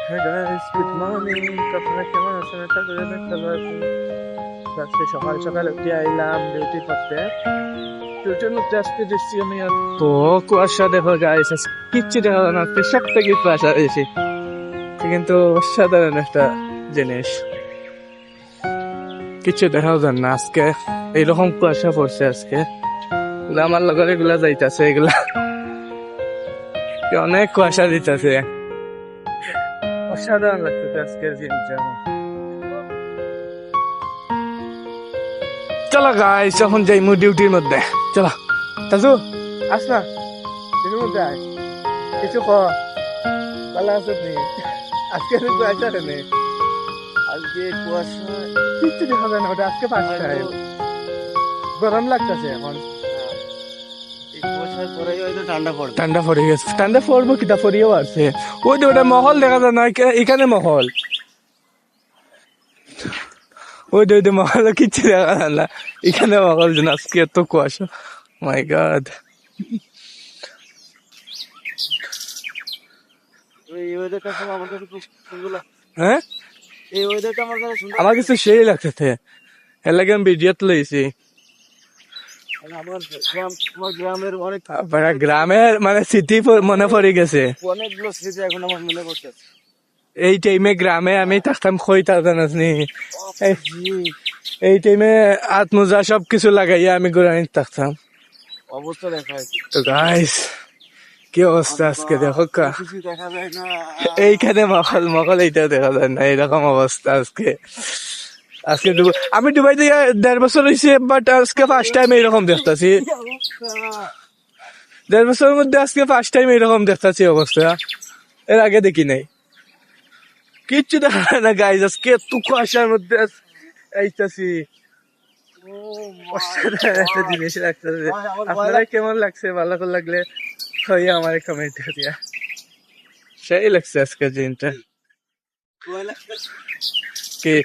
Hey guys, good morning. আপনারা কেমন আছেন? আশা করি অনেক ভালো আছেন। আজকে সকাল সকাল উঠে আইলাম ডিউটি করতে। ডিউটির মধ্যে আজকে দেখছি আমি এত কুয়াশা দেখো গাইস, কিচ্ছু দেখা যায় না, আজকে সব থেকে কুয়াশা বেশি। কিন্তু অসাধারণ একটা জিনিস, কিচ্ছু দেখা যায় না আজকে, এইরকম কুয়াশা পড়ছে আজকে। আমার লগর এগুলা যাইতাছে, এগুলা অনেক কুয়াশা দিতেছে, অসাধারণ লাগতেছে আজকের দিনটা। চলো গাইস, এখন যাই মু ডিউটির মধ্যে। চলো তাজু, আস না ডিউটির মধ্যে আয়, কিছু ক। ভালো আছো তুমি? আজকে কুয়াশা নেই, আজকে কুয়াশা। কিচ্ছু দেখা যায় না, ওটা আজকে ফার্স্ট টাইম। গরম লাগতেছে এখন, এই কুয়াশার পরেই হয়তো ঠান্ডা পড়বে। ঠান্ডা পড়ে গেছে। ঠান্ডা পড়বো কিটা, পড়িও আসছে। ওই তো ওটা মহল দেখা যায় না, এখানে মহল, ওই তো মহল, কিচ্ছু দেখা যায় না, এখানে মহল যেন। আজকে এত কুয়াশা, মাই গড। এই ওয়েদারটা আমার কাছে খুব সুন্দর লাগে। হ্যাঁ, এই ওয়েদারটা আমার কাছে সুন্দর আমার লাগে। কিছু সেই লাগতেছে, এর লাগে আমি ভিডিও লইছি। মানে আমার গ্রামের অনেক আপনারা গ্রামের মানে স্মৃতি মনে পড়ে গেছে। অনেকগুলো স্মৃতি এখন আমার মনে পড়ছে। এই টাইমে গ্রামে আমি থাকতাম, খইতা জানাসনি, এই টাইমে হাত মোজা সবকিছু লাগাইয়া আমি গোড়ানিতে থাকতাম। অবস্থা দেখা তো গাইস, কি অবস্থা আজকে দেখো কা, কিছু দেখা যায় না। এইখানে মহল মহল এইটাও দেখা যায় না, এরকম অবস্থা আজকে। আজকে আমি দুবাই থেকে 1.5 বছর হয়েছে, বাট আজকে ফার্স্ট টাইম এইরকম দেখতেছি। কি অবস্থা! 1.5 বছরের মধ্যে আজকে ফার্স্ট টাইম এইরকম দেখতেছি অবস্থা, এর আগে দেখি নাই। কিচ্ছু দেখা যায় না গাইজ, আজকে এত কুয়াশার মধ্যে আইতাছি। Oh my অসাধারণ একটা God! জিনিস লাগতেছে। ভাই, আমার ভয় আপনারা কেমন লাগছে? ভালো করে লাগলে হইয়া আমার কমেন্ট দিয়া। সেই লাগছে আজকের দিনটা ভয় লাগছে। কি